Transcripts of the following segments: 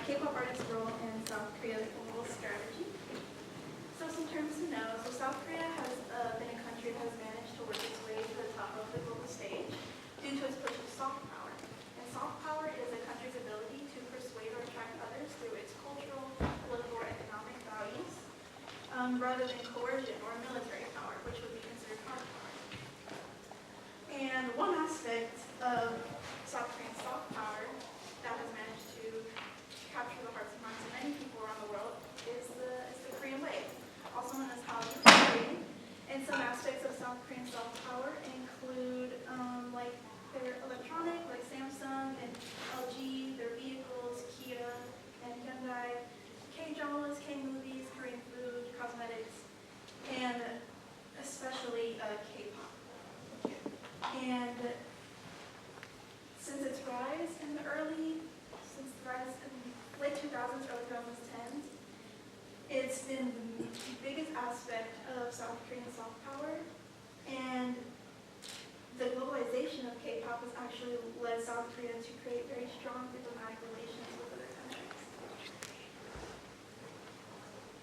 K-pop artists' role in South Korea's global strategy. So some terms to know. So South Korea has been a country that has managed to work its way to the top of the global stage due to its push of soft power. And soft power is a country's ability to persuade or attract others through its cultural, political, or economic values, rather than coercion or military power, which would be considered hard power. And one aspect of South Korean soft power that has managed to capture the hearts and minds of many people around the world is the Korean wave, also known as Hallyu Korean. And some aspects of South Korean soft power include like their electronic, like Samsung and LG, their vehicles, Kia and Hyundai, K-dramas, K-movies, Korean food, cosmetics, and especially K-pop. And since its rise in the late 2000s, early 2010s, it's been the biggest aspect of South Korean soft power, and the globalization of K-pop has actually led South Korea to create very strong diplomatic relations with other countries.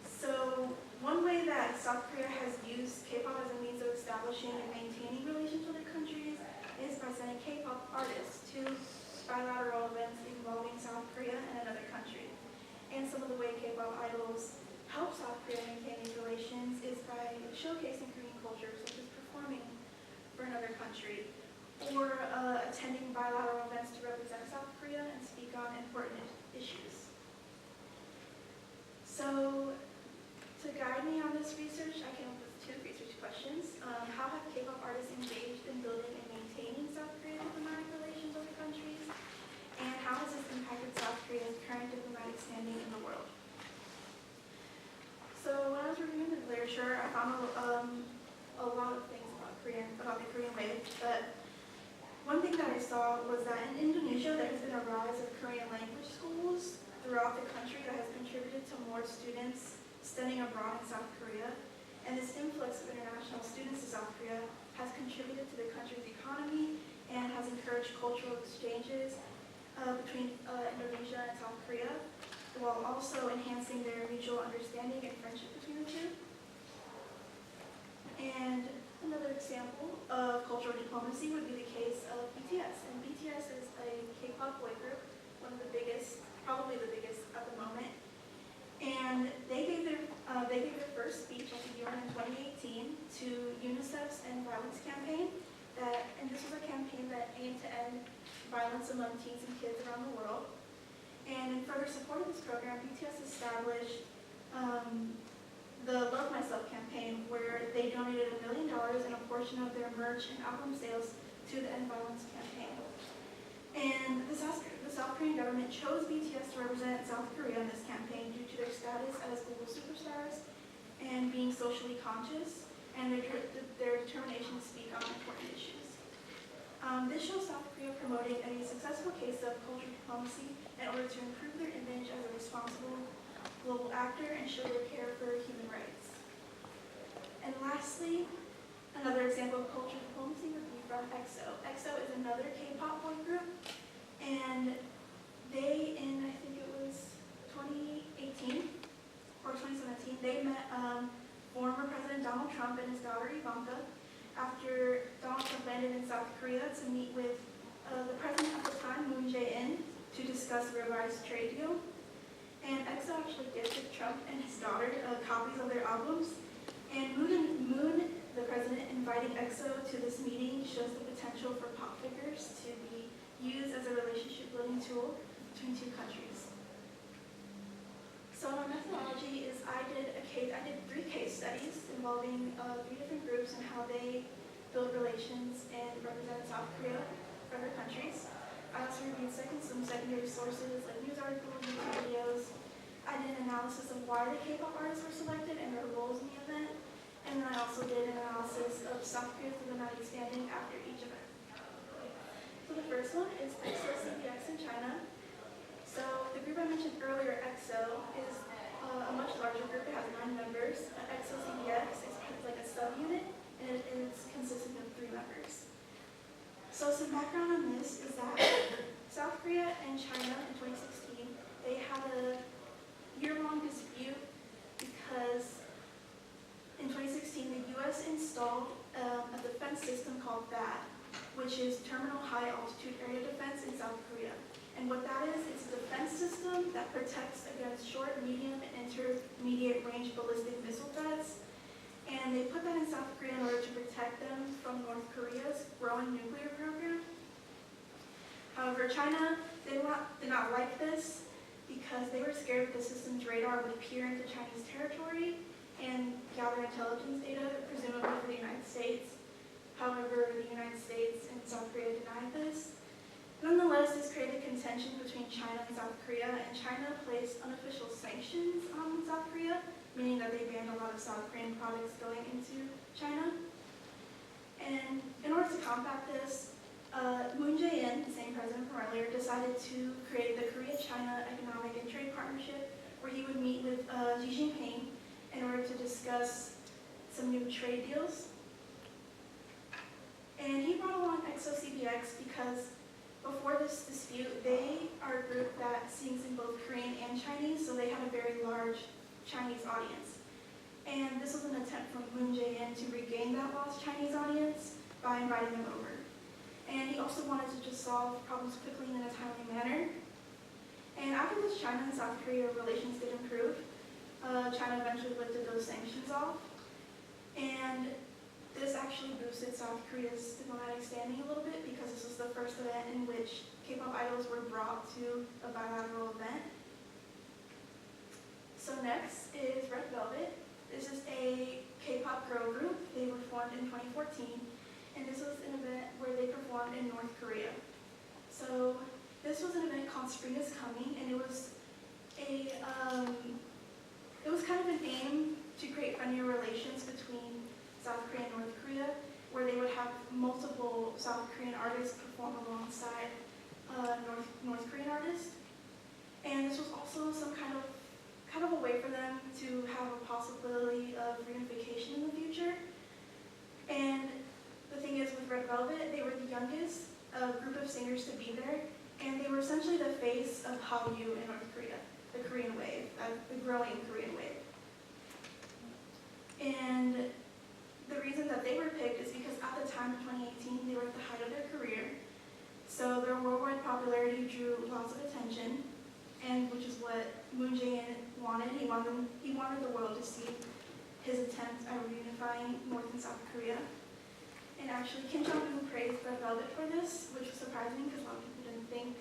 So one way that South Korea has used K-pop as a means of establishing and maintaining relations with other countries is by sending K-pop artists to bilateral events involving South Korea and another country. And some of the way K-pop idols help South Korea maintain these relations is by showcasing Korean culture, such as performing for another country, or attending bilateral events to represent South Korea and speak on important issues. So, to guide me on this research, I came up with two research questions. How have K-pop artists engaged in building and maintaining South Korean diplomatic relations with other countries? And how has this impacted South Korea's current diplomatic standing in the world? So when I was reviewing the literature, I found a lot of things about the Korean wave, but one thing that I saw was that in Indonesia there has been a rise of Korean language schools throughout the country that has contributed to more students studying abroad in South Korea, and this influx of international students to South Korea has contributed to the country's economy and has encouraged cultural exchanges between Indonesia and South Korea, while also enhancing their mutual understanding and friendship between the two. And another example of cultural diplomacy would be the case of BTS. And BTS is a K-pop boy group, one of the biggest, probably the biggest at the moment. And they gave their first speech at the UN in 2018 to UNICEF's End Violence campaign. And this was a campaign that aimed to end violence among teens and kids around the world. And in further support of this program, BTS established the Love Myself campaign, where they donated $1 million and a portion of their merch and album sales to the End Violence campaign. And the South Korean government chose BTS to represent South Korea in this campaign due to their status as global superstars and being socially conscious, and their determination to speak on important issues. This shows South Korea promoting a successful case of cultural diplomacy in order to improve their image as a responsible global actor and show their care for human rights. And lastly, another example of cultural diplomacy would be from EXO. EXO is another K-pop boy group, and they, in I think it was 2018 or 2017, they met former President Donald Trump and his daughter Ivanka after Donald Trump landed in South Korea to meet with the president at the time, Moon Jae-in, to discuss a revised trade deal. And EXO actually gifted Trump and his daughter copies of their albums. And Moon, the president, inviting EXO to this meeting shows the potential for pop figures to be used as a relationship-building tool between two countries. So my methodology is I did 3 case studies involving 3 different groups and how they build relations and represent South Korea for other countries. I also reviewed some secondary sources like news articles, YouTube videos. I did an analysis of why the K-pop artists were selected and their roles in the event. And then I also did an analysis of South Korea's diplomatic standing after each event. So the first one is EXO CBX in China. So the group I mentioned earlier, EXO, is a much larger group. It has 9 members. EXO CBX is like a subunit, and it is consisting of 3 members. So some background on this is that South Korea and China in 2016 they had a year-long dispute because in 2016 the U.S. installed a defense system called THAAD, which is Terminal High Altitude Area Defense in South Korea. And what that is, it's a defense system that protects against short, medium, and intermediate range ballistic missile threats. And they put that in South Korea in order to protect them from North Korea's growing nuclear program. However, China did not like this because they were scared that the system's radar would peer into Chinese territory and gather intelligence data, presumably for the United States. However, the United States and South Korea denied this. Nonetheless, this created contention between China and South Korea, and China placed unofficial sanctions on South Korea, meaning that they banned a lot of South Korean products going into China. And in order to combat this, Moon Jae-in, the same president from earlier, decided to create the Korea-China Economic and Trade Partnership, where he would meet with Xi Jinping in order to discuss some new trade deals. And he brought along ExoCBX because before this dispute, they are a group that sings in both Korean and Chinese, so they had a very large Chinese audience. And this was an attempt from Moon Jae-in to regain that lost Chinese audience by inviting them over. And he also wanted to just solve problems quickly and in a timely manner. And after this, China and South Korea relations did improve. China eventually lifted those sanctions off. And this actually boosted South Korea's diplomatic standing a little bit because this was the first event in which K-pop idols were brought to a bilateral event. So next is Red Velvet. This is a K-pop girl group. They were formed in 2014, and this was an event where they performed in North Korea. So this was an event called Spring is Coming, and it was kind of an aim to create friendlier relations between South Korea and North Korea, where they would have multiple South Korean artists perform alongside North Korean artists. And this was also some kind of a way for them to have a possibility of reunification in the future. And the thing is, with Red Velvet, they were the youngest group of singers to be there, and they were essentially the face of Hallyu in North Korea, the Korean wave, the growing Korean wave. And the reason that they were picked is because at the time, in 2018, they were at the height of their career. So their worldwide popularity drew lots of attention, and which is what Moon Jae-in wanted. He wanted the world to see his attempt at reunifying North and South Korea. And actually, Kim Jong-un praised Red Velvet for this, which was surprising because a lot of people didn't think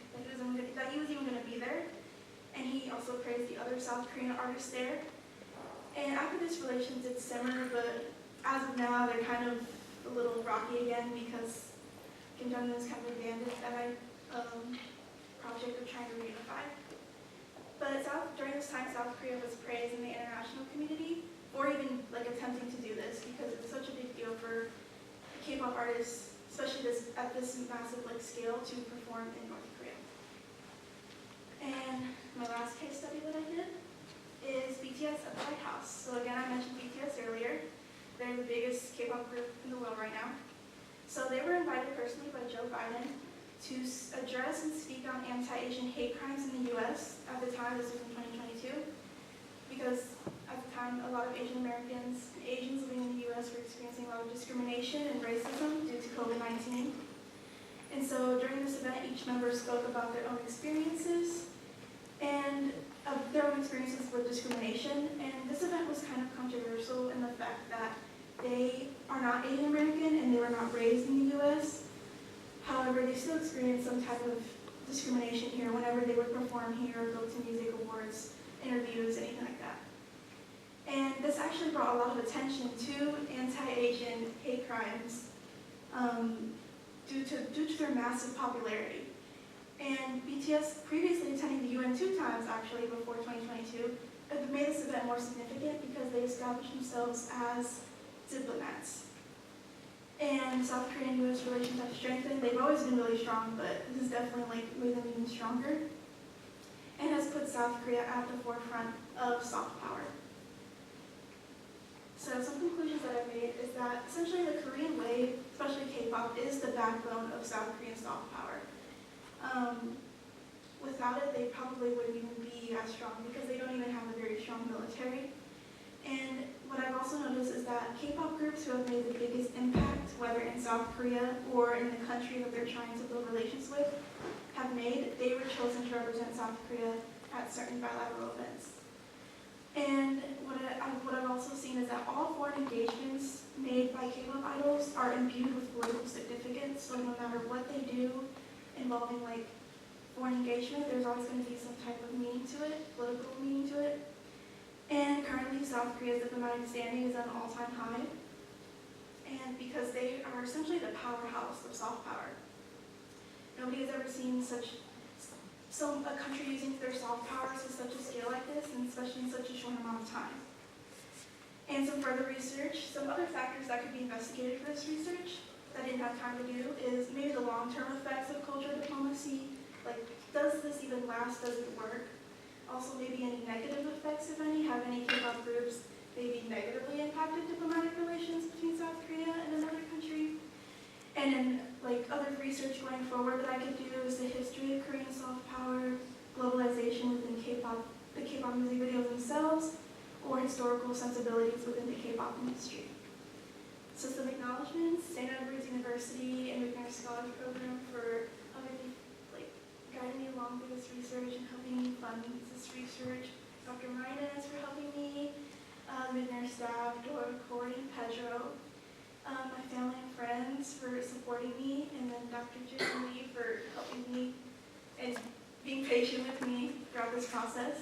that he was even going to be there. And he also praised the other South Korean artists there. And after this, relations did simmer, but as of now, they're kind of a little rocky again because Kim Jong-un has kind of abandoned that project of trying to reunify. But during this time, South Korea was praised in the international community for even attempting to do this because it's such a big deal for K-pop artists, especially at this massive scale, to perform in North Korea. And my last case study that I did is BTS at the White House. So again, I mentioned BTS earlier. They're the biggest K-pop group in the world right now. So they were invited personally by Joe Biden to address and speak on anti-Asian hate crimes in the U.S. At the time, this was in 2022, because at the time, a lot of Asian Americans and Asians living in the U.S. were experiencing a lot of discrimination and racism due to COVID-19. And so during this event, each member spoke about their own experiences with discrimination. And this event was kind of controversial in the fact that they are not Asian American and they were not raised in the U.S. However, they still experienced some type of discrimination here whenever they would perform here or go to music awards, interviews, anything like that. And this actually brought a lot of attention to anti-Asian hate crimes due to their massive popularity. And BTS, previously attending the UN 2 times actually before 2022, made this event more significant because they established themselves as diplomats. And South Korean and U.S. relations have strengthened. They've always been really strong, but this is definitely made them even stronger, and has put South Korea at the forefront of soft power. So some conclusions that I've made is that essentially the Korean wave, especially K-pop, is the backbone of South Korean soft power. without it, they probably wouldn't even be as strong because they don't even have a very strong military. And what I've also noticed is that K-pop groups who have made the biggest impact, whether in South Korea or in the country that they're trying to build relations with, they were chosen to represent South Korea at certain bilateral events. And what I've also seen is that all foreign engagements made by K-pop idols are imbued with political significance. So no matter what they do involving like foreign engagement, there's always going to be some type of meaning to it, political meaning to it. And currently, South Korea's diplomatic standing is at an all-time high. And because they are essentially the powerhouse of soft power. Nobody has ever seen a country using their soft power to such a scale like this, and especially in such a short amount of time. And some further research, some other factors that could be investigated for this research that I didn't have time to do is maybe the long-term effects of cultural diplomacy. Like, does this even last? Does it work? Also, maybe any negative effects, if any. Have any K-pop groups maybe negatively impacted diplomatic relations between South Korea and another country? And then, like, other research going forward that I could do is the history of Korean soft power, globalization within K-pop, the K-pop music videos themselves, or historical sensibilities within the K-pop industry. So some acknowledgements, St. Edward's University and V.Guerrero Scholars Program for helping me, like, guiding me along through this research and helping me fund this research. Dr. Martinez for helping me, V.Guerrero staff, Dora, Corey, and Pedro. My family and friends for supporting me, and then Dr. Jim Lee for helping me and being patient with me throughout this process.